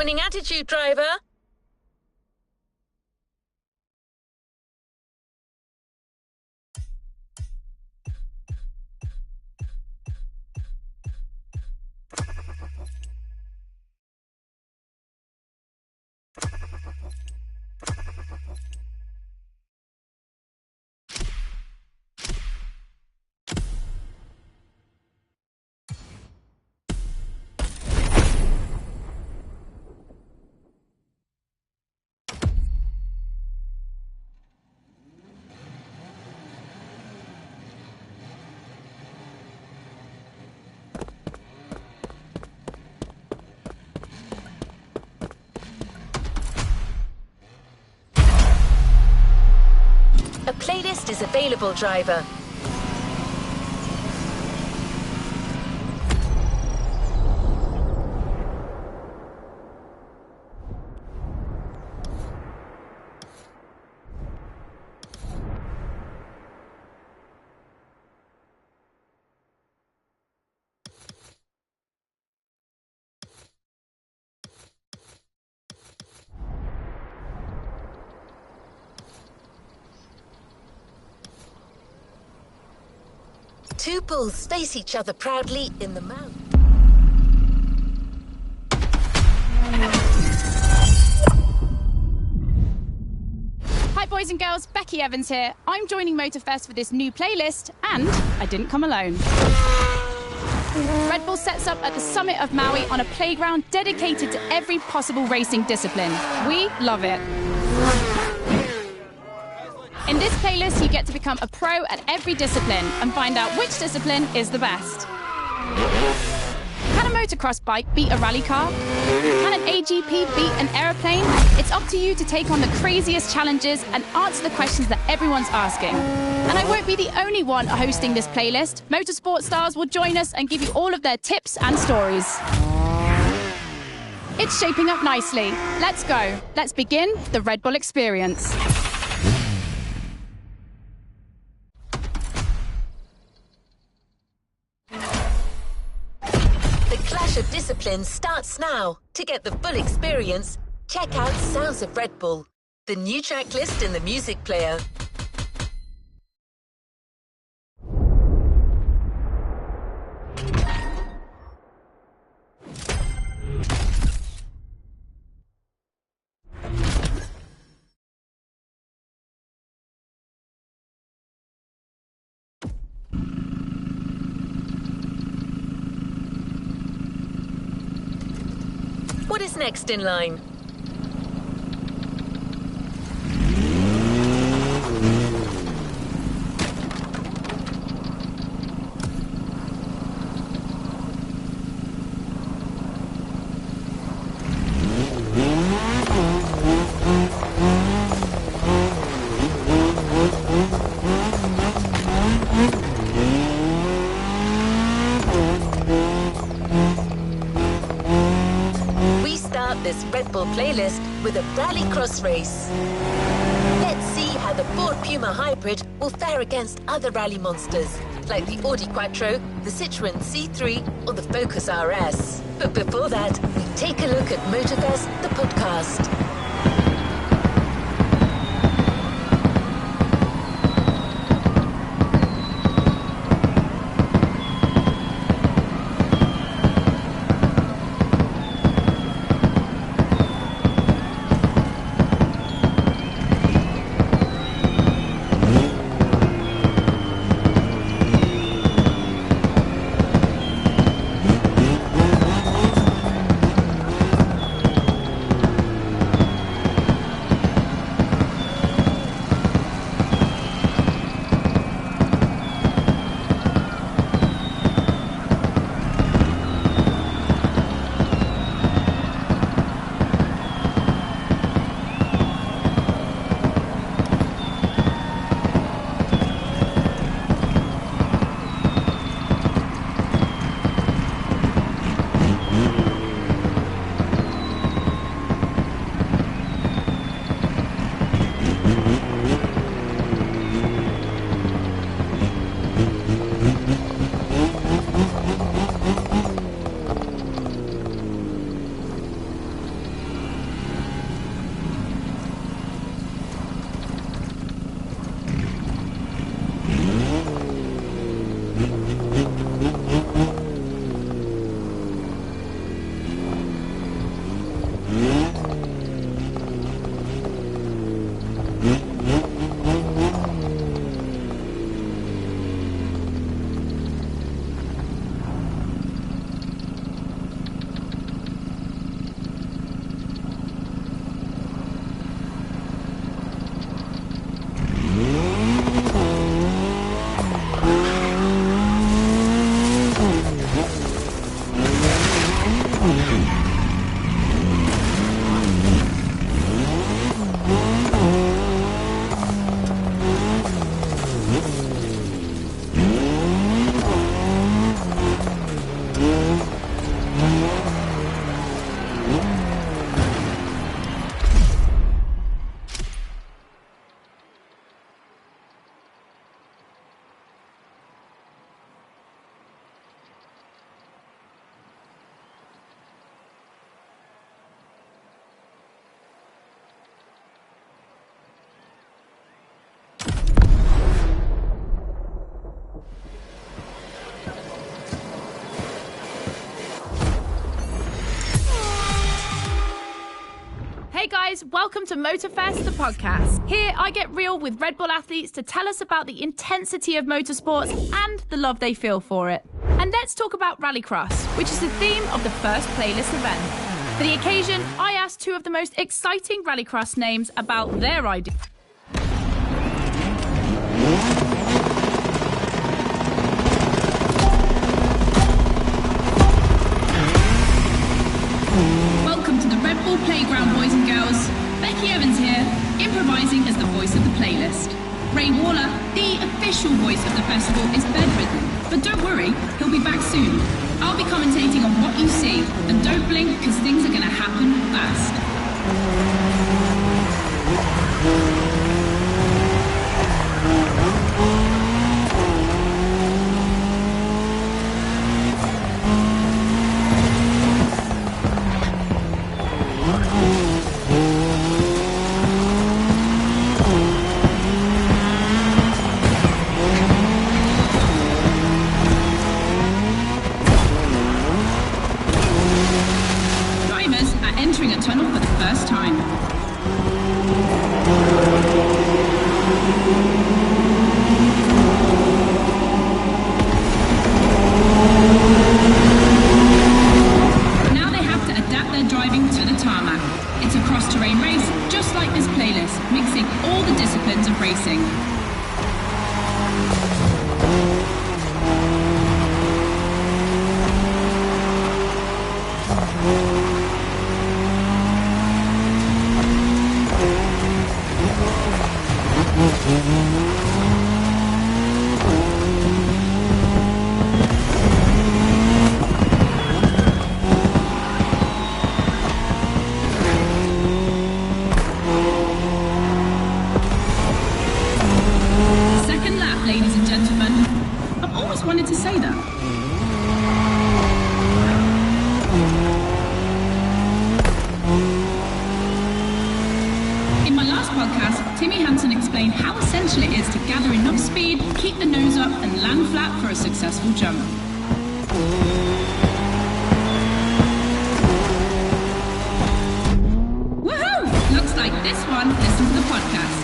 Winning attitude, driver. A playlist is available, driver. Two bulls face each other proudly in the mouth. Hi boys and girls, Becky Evans here. I'm joining Motorfest for this new playlist, and I didn't come alone. Red Bull sets up at the summit of Maui on a playground dedicated to every possible racing discipline. We love it. In this playlist, you get to become a pro at every discipline and find out which discipline is the best. Can a motocross bike beat a rally car? Can an AGP beat an aeroplane? It's up to you to take on the craziest challenges and answer the questions that everyone's asking. And I won't be the only one hosting this playlist. Motorsport stars will join us and give you all of their tips and stories. It's shaping up nicely. Let's go. Let's begin the Red Bull experience. Of Discipline starts now. To get the full experience, check out Sounds of Red Bull, the new track list in the music player. What is next in line? This Red Bull playlist with a rallycross race. Let's see how the Ford Puma Hybrid will fare against other rally monsters, like the Audi Quattro, the Citroën C3, or the Focus RS. But before that, we take a look at Motorfest, the podcast. guys, welcome to Motorfest, the podcast. Here I get real with Red Bull athletes to tell us about the intensity of motorsports and the love they feel for it. And let's talk about Rallycross, which is the theme of the first playlist event. For the occasion, I asked two of the most exciting Rallycross names about their idea. Welcome to the Red Bull Playground, boys and girls. Becky Evans here, improvising as the voice of the playlist. Ray Waller, the official voice of the festival, is bedridden. But don't worry, he'll be back soon. I'll be commentating on what you see. And don't blink, because things are going to happen fast. Entering a tunnel for the first time. Now they have to adapt their driving to the tarmac. It's a cross-terrain race, just like this playlist, mixing all the disciplines of racing. Second lap, ladies and gentlemen. I've always wanted to say that. In my last podcast, Timmy Hansen explained how essential it is to gather enough speed, keep the nose up, and land flat for a successful jump. Woohoo! Looks like this one listens to the podcast.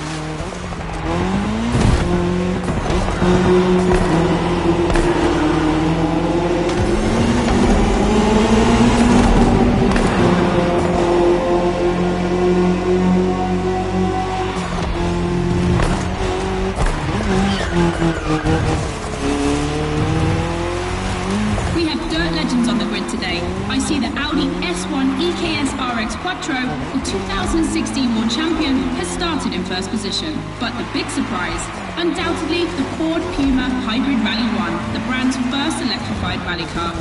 We have dirt legends on the grid today. I see the Audi S1 EKS RX Quattro, the 2016 world champion, has started in first position. But the big surprise, undoubtedly the Ford Puma Hybrid Rally 1, the brand's first electrified rally car.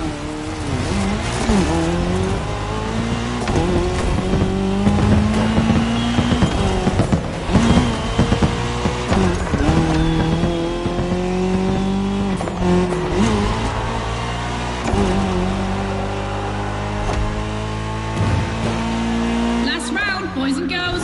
Last round, boys and girls.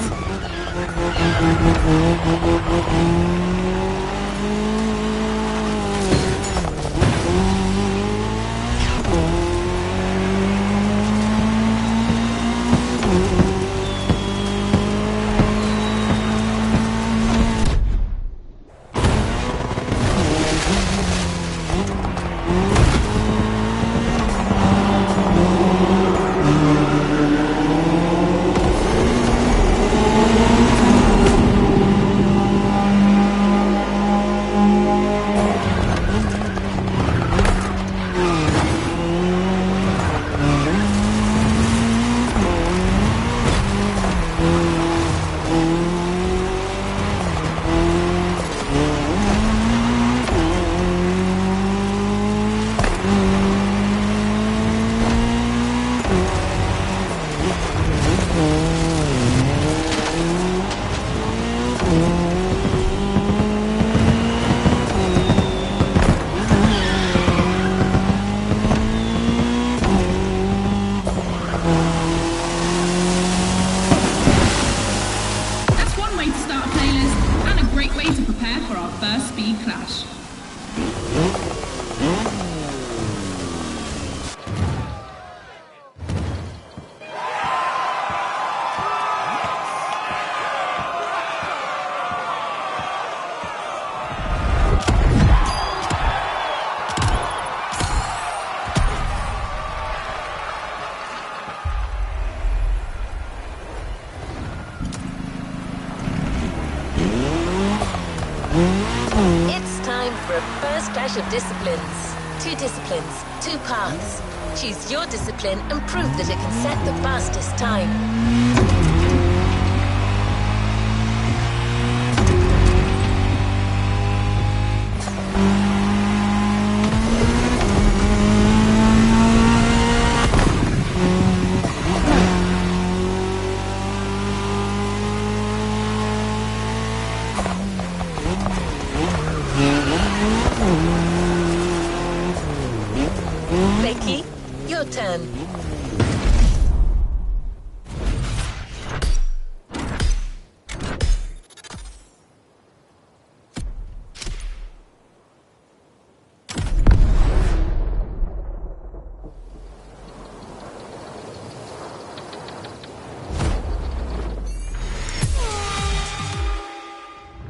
It's time for a first clash of disciplines. 2 disciplines, 2 paths. Choose your discipline and prove that it can set the fastest time. Becky, your turn.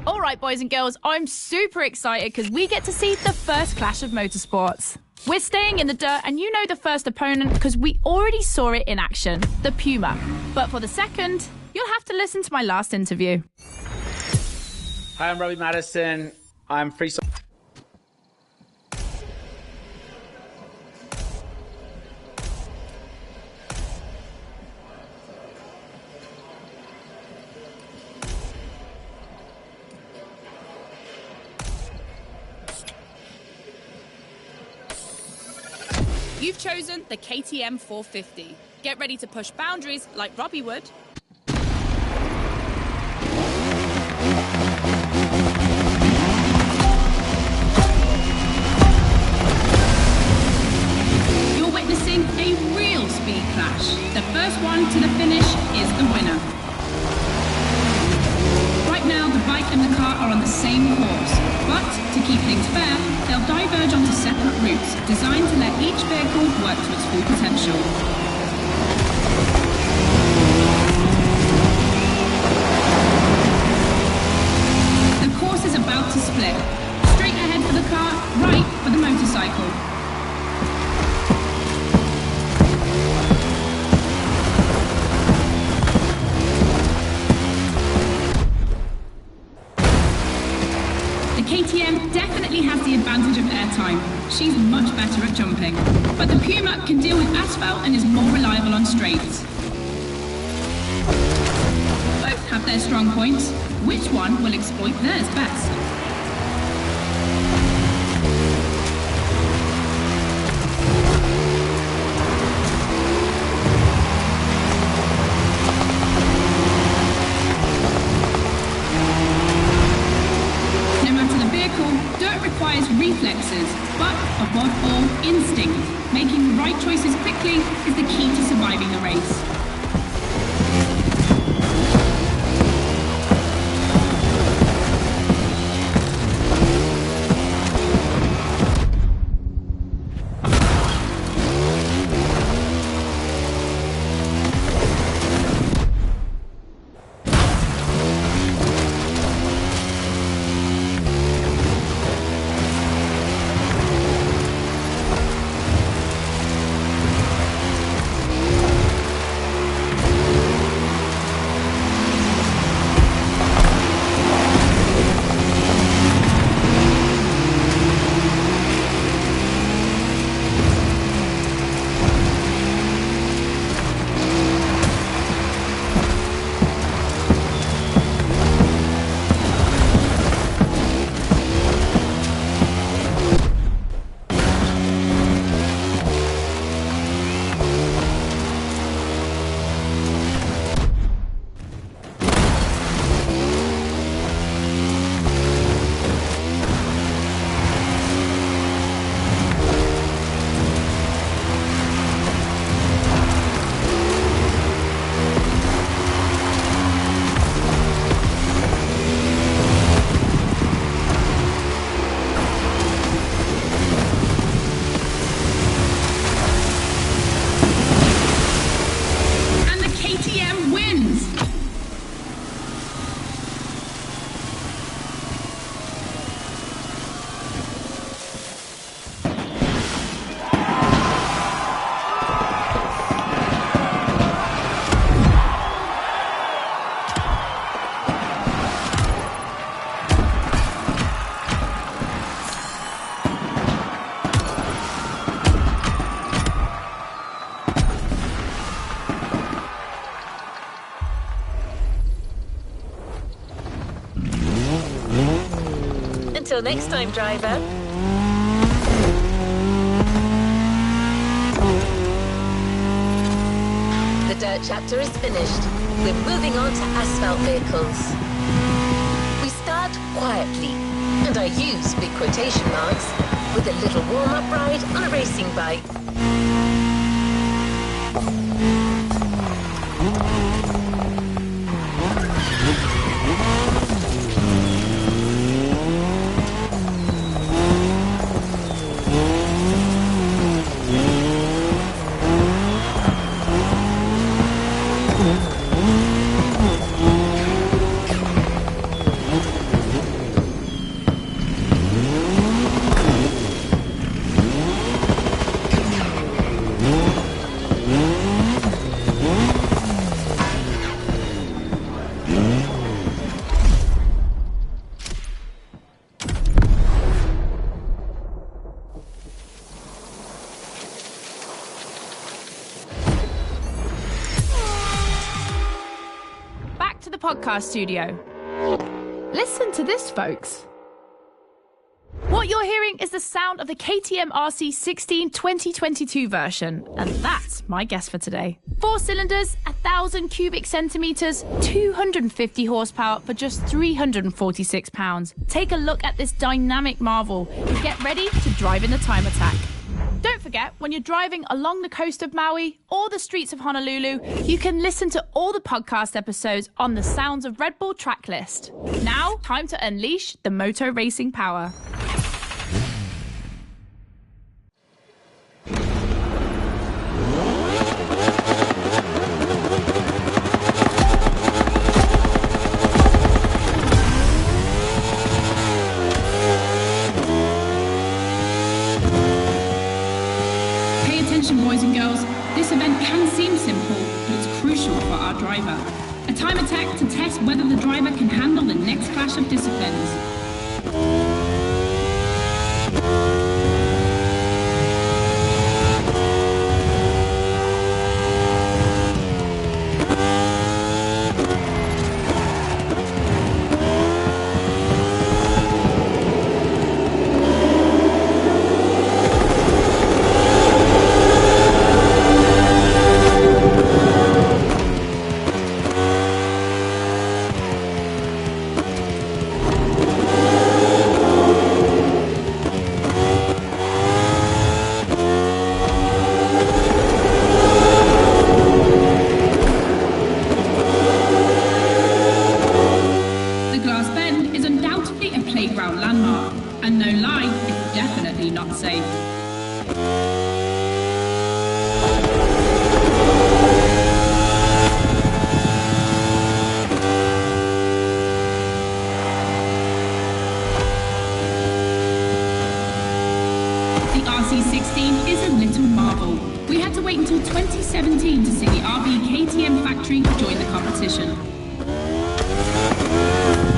All right, boys and girls, I'm super excited because we get to see the first clash of motorsports. We're staying in the dirt, and you know the first opponent because we already saw it in action, the Puma. But for the second, you'll have to listen to my last interview. Hi, I'm Robbie Madison. I'm freestyle. You've chosen the KTM 450. Get ready to push boundaries like Robbie would. You're witnessing a real speed clash. The first one to the finish is the winner. Right now, the bike and the car are on the same course, but to keep things fair, they'll diverge onto separate routes designed to let each vehicle work to its full potential. The course is about to split. Straight ahead for the car, right for the motorcycle. KTM definitely has the advantage of airtime. She's much better at jumping. But the Puma can deal with asphalt and is more reliable on straights. Both have their strong points. Which one will exploit theirs best? Dirt requires reflexes, but above all, instinct. Making the right choices quickly is the key to surviving the race. Until next time, driver. The dirt chapter is finished. We're moving on to asphalt vehicles. We start quietly, and I use big quotation marks, with a little warm-up ride on a racing bike. To the podcast studio. Listen to this, folks. What you're hearing is the sound of the KTM RC16 2022 version, and that's my guess for today. 4 cylinders, 1,000 cubic centimeters, 250 horsepower for just 346 pounds. Take a look at this dynamic marvel and get ready to drive in the time attack. Don't forget, when you're driving along the coast of Maui or the streets of Honolulu, you can listen to all the podcast episodes on the Sounds of Red Bull track list. Now, time to unleash the moto racing power. Boys and girls, this event can seem simple, but it's crucial for our driver. A time attack to test whether the driver can handle the next clash of disciplines. RC16 is a little marvel. We had to wait until 2017 to see the RB KTM factory join the competition.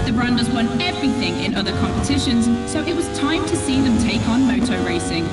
The brand has won everything in other competitions, so it was time to see them take on moto racing.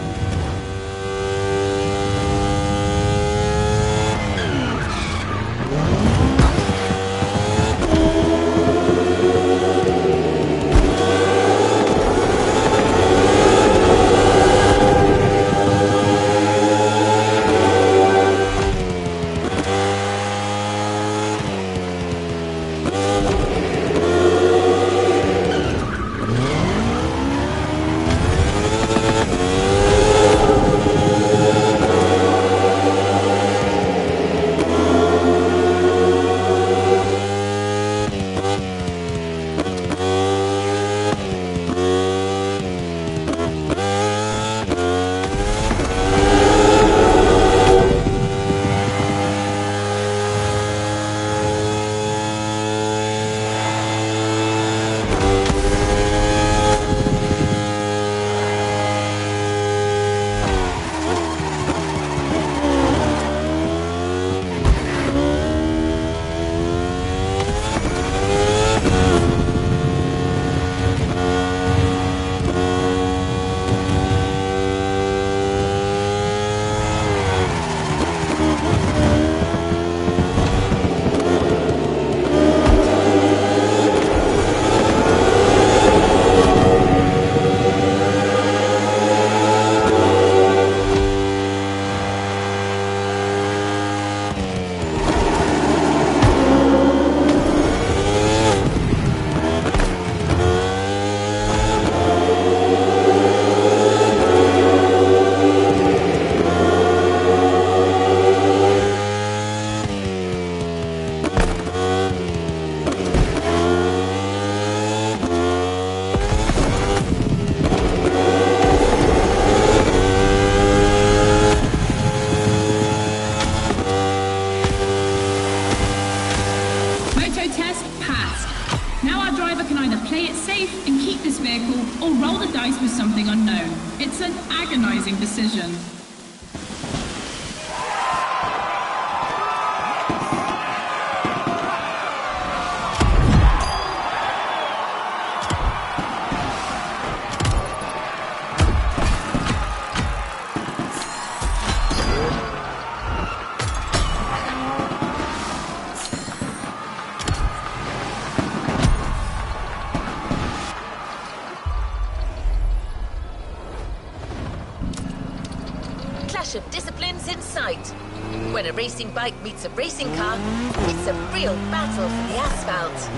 or roll the dice with something unknown. It's an agonizing decision. Clash of disciplines in sight. When a racing bike meets a racing car, it's a real battle for the asphalt.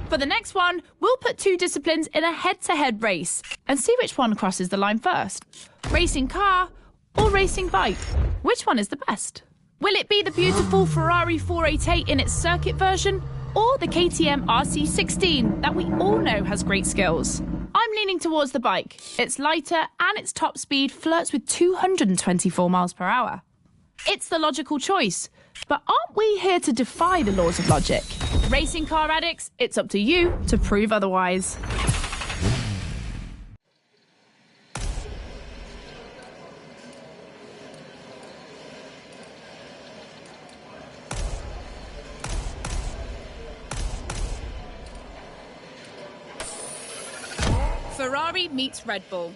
For the next one, we'll put two disciplines in a head-to-head race and see which one crosses the line first. Racing car or racing bike? Which one is the best? Will it be the beautiful Ferrari 488 in its circuit version or the KTM RC16 that we all know has great skills? I'm leaning towards the bike. It's lighter and its top speed flirts with 224 miles per hour. It's the logical choice. But aren't we here to defy the laws of logic? Racing car addicts, it's up to you to prove otherwise. Ferrari meets Red Bull.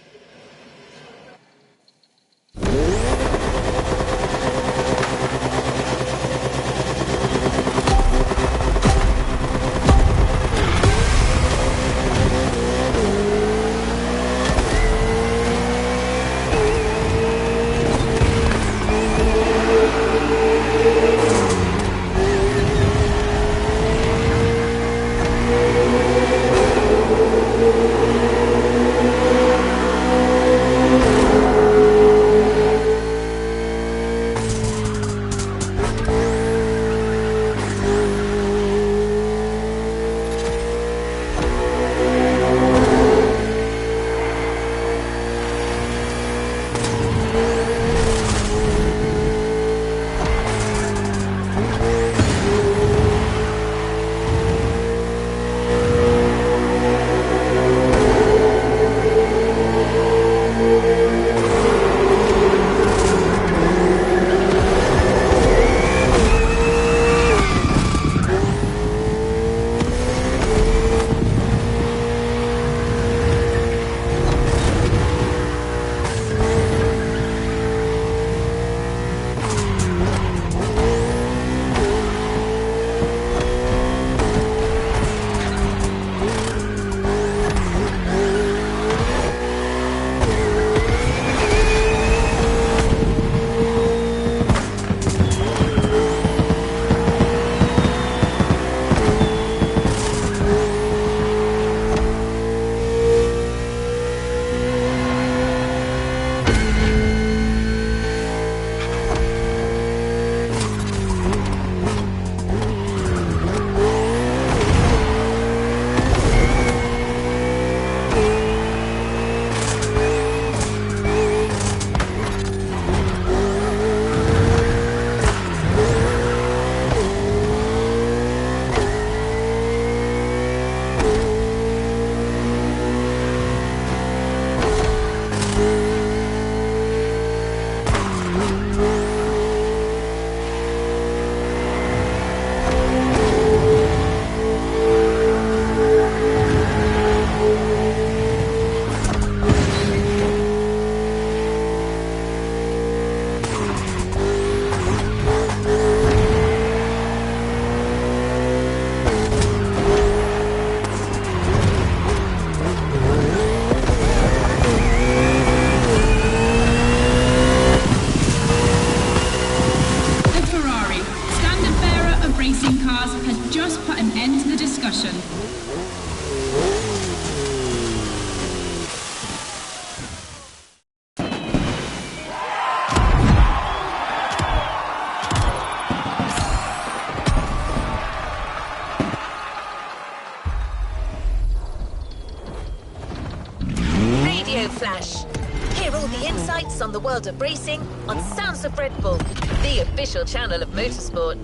flash. Hear all the insights on the world of racing on Sounds of Red Bull, the official channel of motorsport.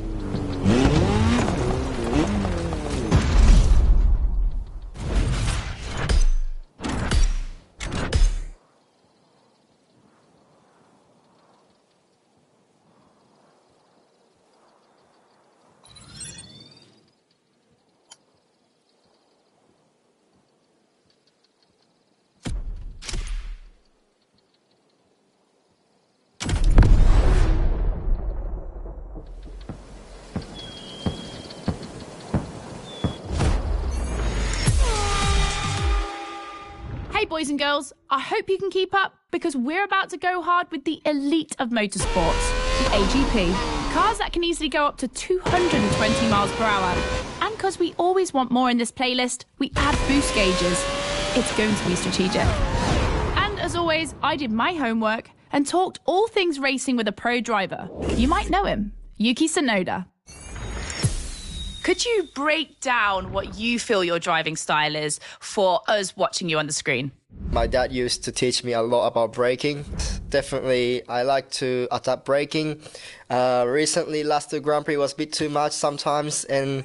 Hey boys and girls, I hope you can keep up because we're about to go hard with the elite of motorsports, the AGP. Cars that can easily go up to 220 miles per hour. And because we always want more in this playlist, we add boost gauges. It's going to be strategic. And as always, I did my homework and talked all things racing with a pro driver. You might know him, Yuki Tsunoda. Could you break down what you feel your driving style is for us watching you on the screen? My dad used to teach me a lot about braking. Definitely, I like to adapt braking. Recently, last Grand Prix was a bit too much sometimes, and...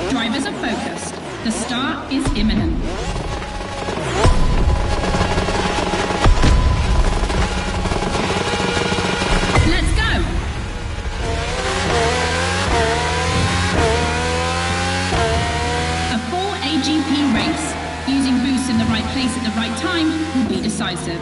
Drivers are focused. The start is imminent. Let's go! A full AGP race. Using boosts in the right place at the right time will be decisive.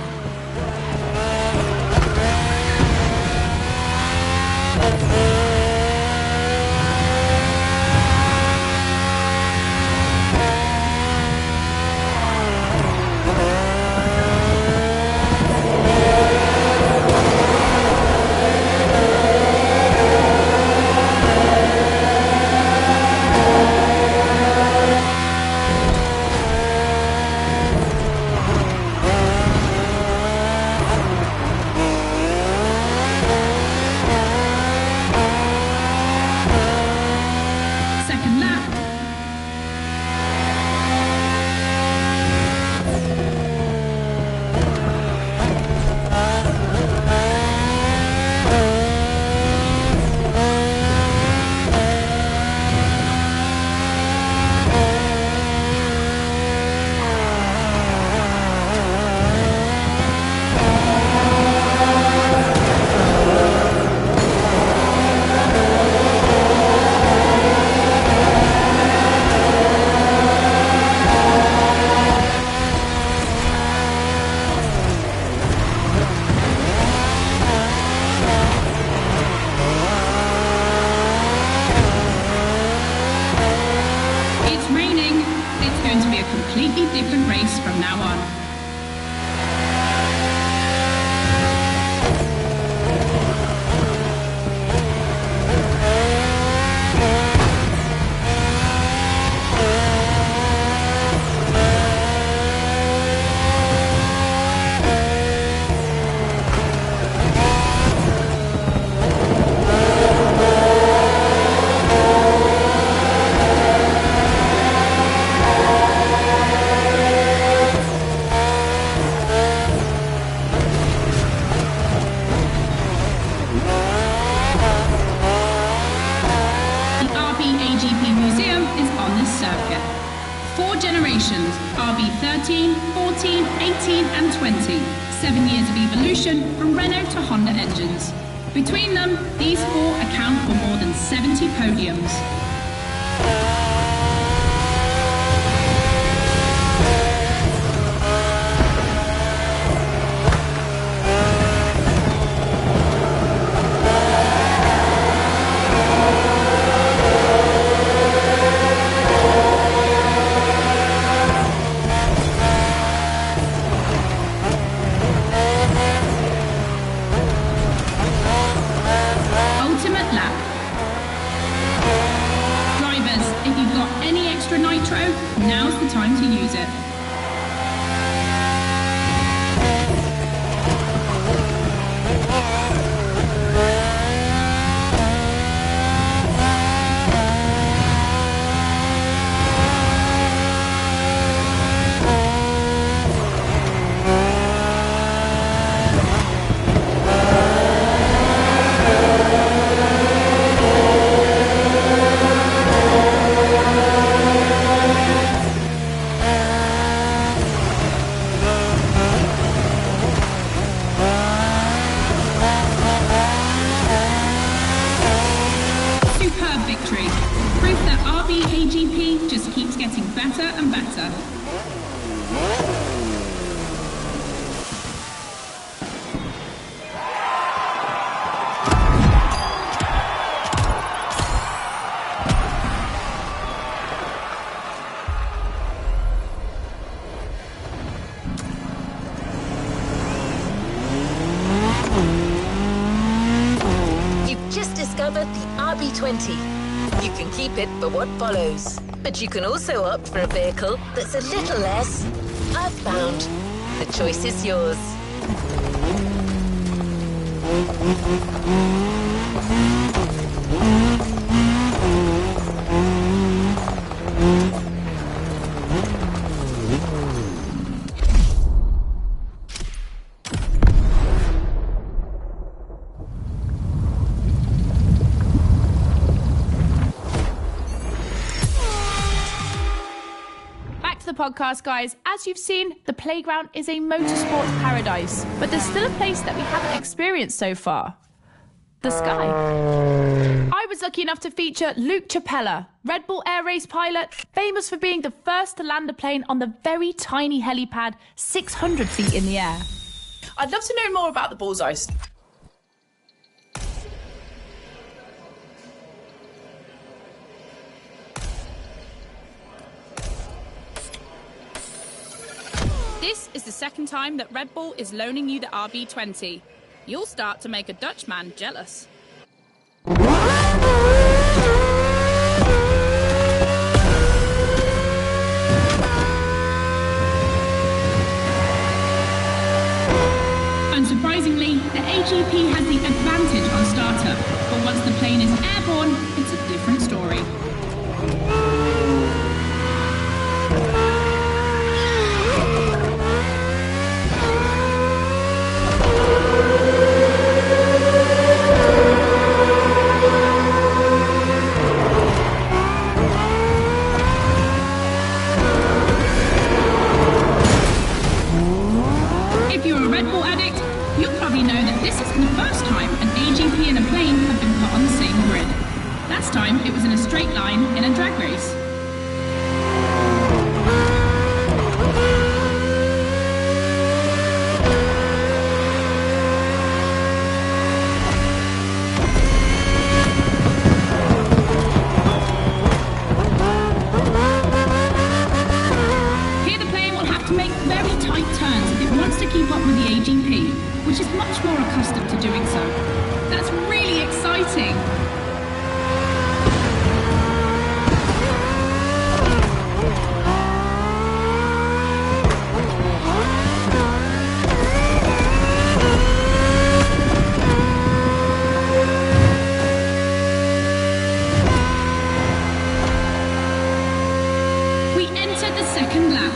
Different race from now on. RB13, 14, 18 and 20. 7 years of evolution from Renault to Honda engines. Between them, these four account for more than 70 podiums. Now's the time to use it. better and better. You've just discovered the RB20. You can keep it for what follows. But you can also opt for a vehicle that's a little less earthbound. The choice is yours. The podcast, guys. As you've seen, the playground is a motorsports paradise, but there's still a place that we haven't experienced so far: the sky. I was lucky enough to feature Luke Chapella, Red Bull Air Race pilot, famous for being the first to land a plane on the very tiny helipad 600 feet in the air. I'd love to know more about the bullseye. This is the second time that Red Bull is loaning you the RB20. You'll start to make a Dutchman jealous. Unsurprisingly, the AGP has the advantage on startup, but once the plane is airborne, it's a different story. If you're a Red Bull addict, you'll probably know that this isn't the first time an AGP and a plane have been put on the same grid. Last time, it was in a straight line in a drag race. Here the plane will have to make very tight turns if it wants to keep up with the AGP, which is much more accustomed to doing so. That's really exciting! We enter the second lap.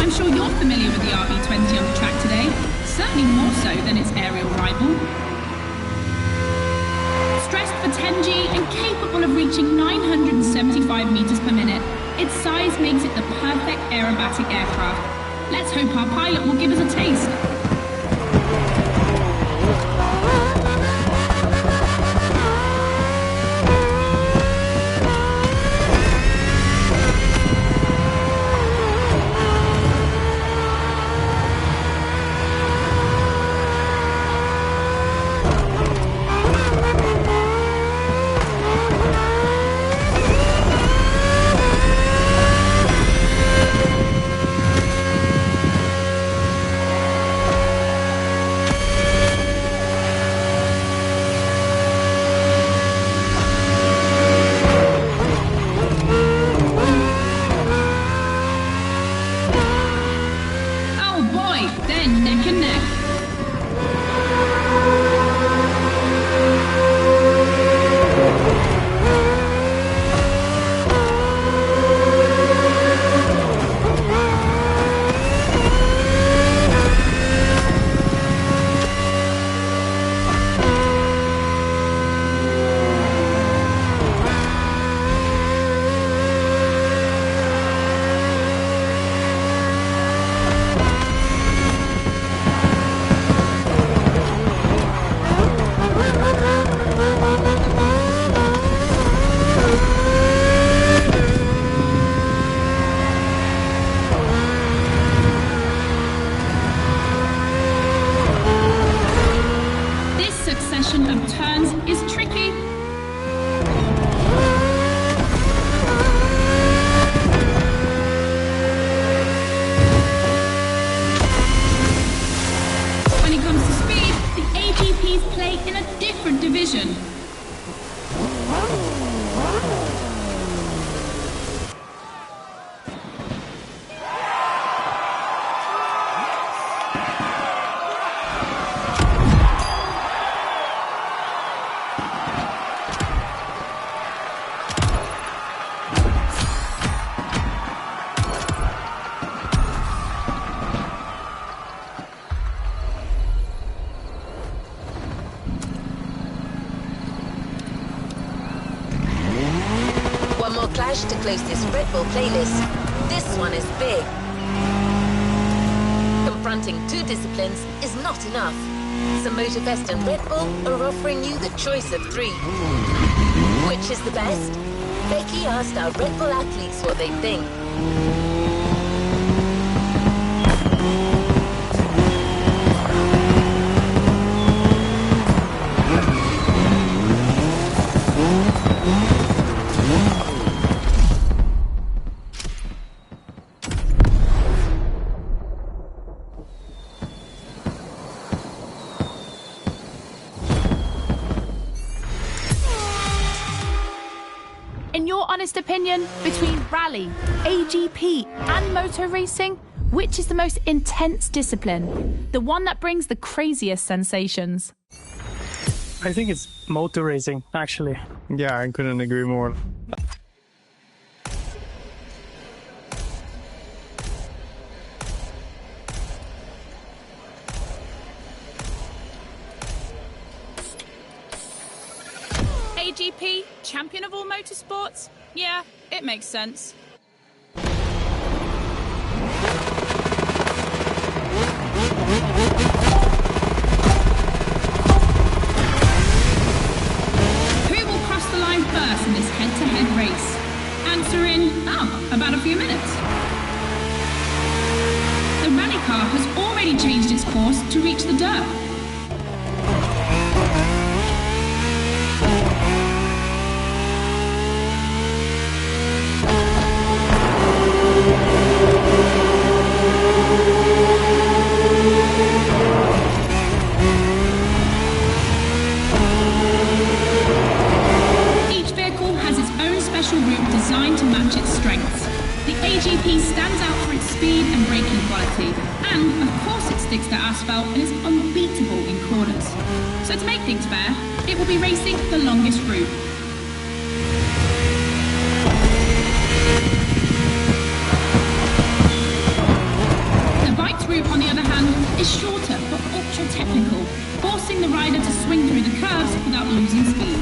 I'm sure you're familiar with the RB20 on the track today, certainly more so than its aerial rival. Stressed for 10G and capable of reaching 975 meters per minute, its size makes it the perfect aerobatic aircraft. Let's hope our pilot will give us a taste. Oh boy, they're neck and neck. to close this Red Bull playlist. This one is big. Confronting 2 disciplines is not enough. So Motorfest and Red Bull are offering you the choice of 3. Which is the best? Becky asked our Red Bull athletes what they think. In your honest opinion, between rally, AGP and motor racing, which is the most intense discipline? The one that brings the craziest sensations? I think it's motor racing, actually. Yeah, I couldn't agree more. AGP, champion of all motorsports? Yeah, it makes sense. Who will cross the line first in this head-to-head race? Answer in, about a few minutes. The rally car has already changed its course to reach the dirt. Designed to match its strengths. The AGP stands out for its speed and braking quality, and of course it sticks to asphalt and is unbeatable in corners. So to make things fair, it will be racing the longest route. The bike's route, on the other hand, is shorter but ultra-technical, forcing the rider to swing through the curves without losing speed.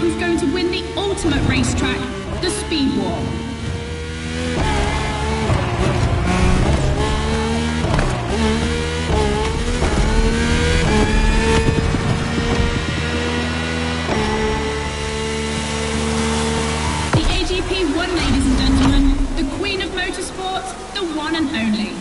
who's going to win the ultimate racetrack, the Speed War. The AGP won, ladies and gentlemen, the Queen of Motorsport, the one and only.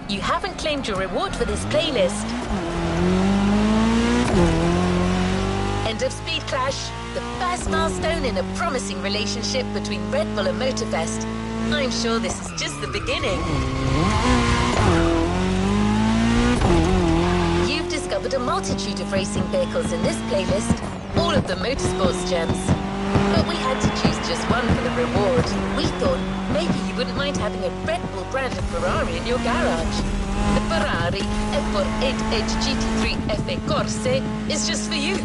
You haven't claimed your reward for this playlist. End of Speed Clash, the first milestone in a promising relationship between Red Bull and Motorfest. I'm sure this is just the beginning. You've discovered a multitude of racing vehicles in this playlist, all of them motorsports gems. But we had to choose just one for the reward. We thought maybe you wouldn't mind having a Red Bull branded Ferrari in your garage. The Ferrari F4 GT3 F Corse is just for you.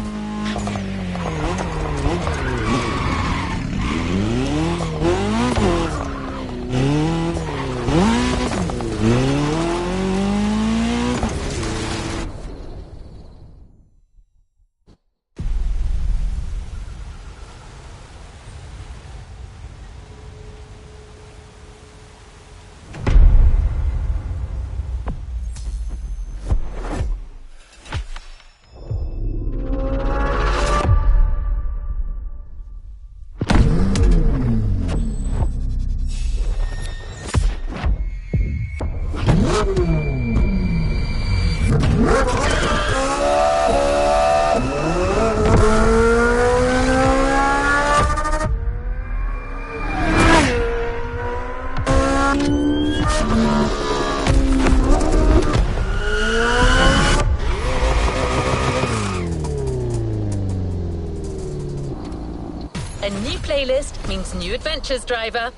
A new playlist means new adventures, driver.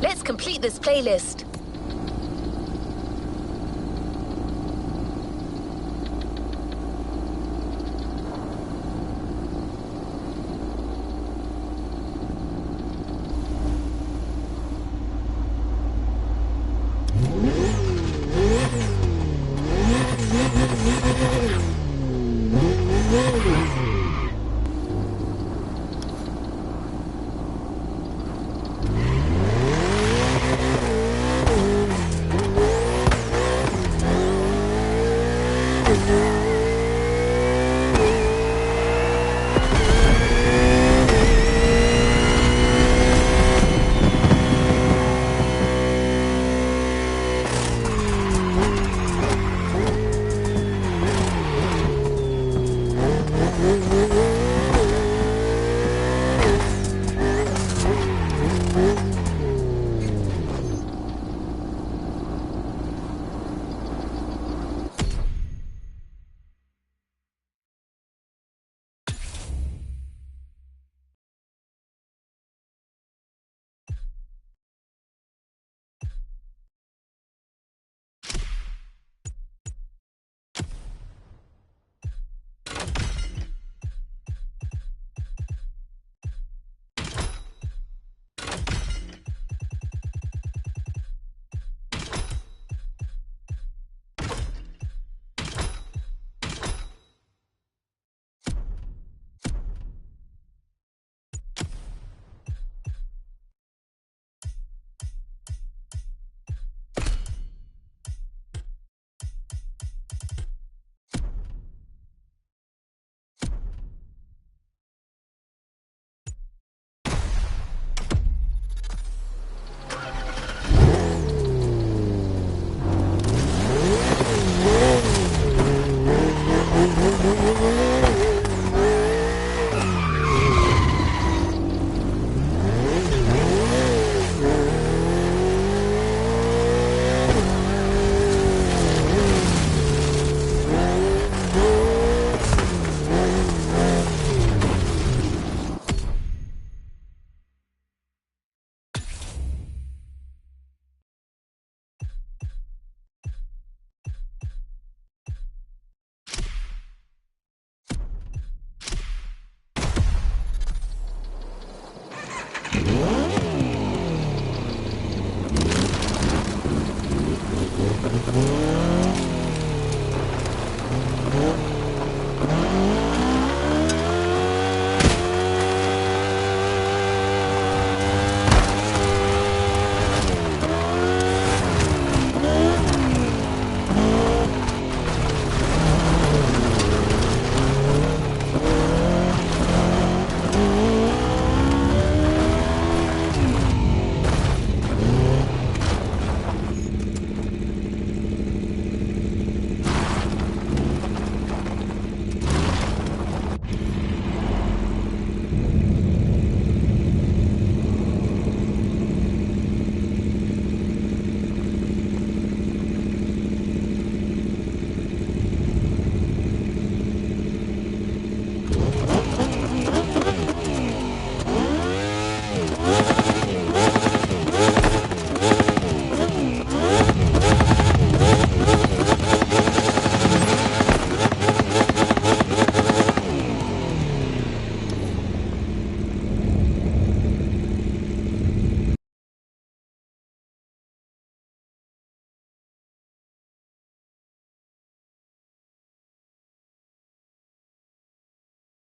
Let's complete this playlist.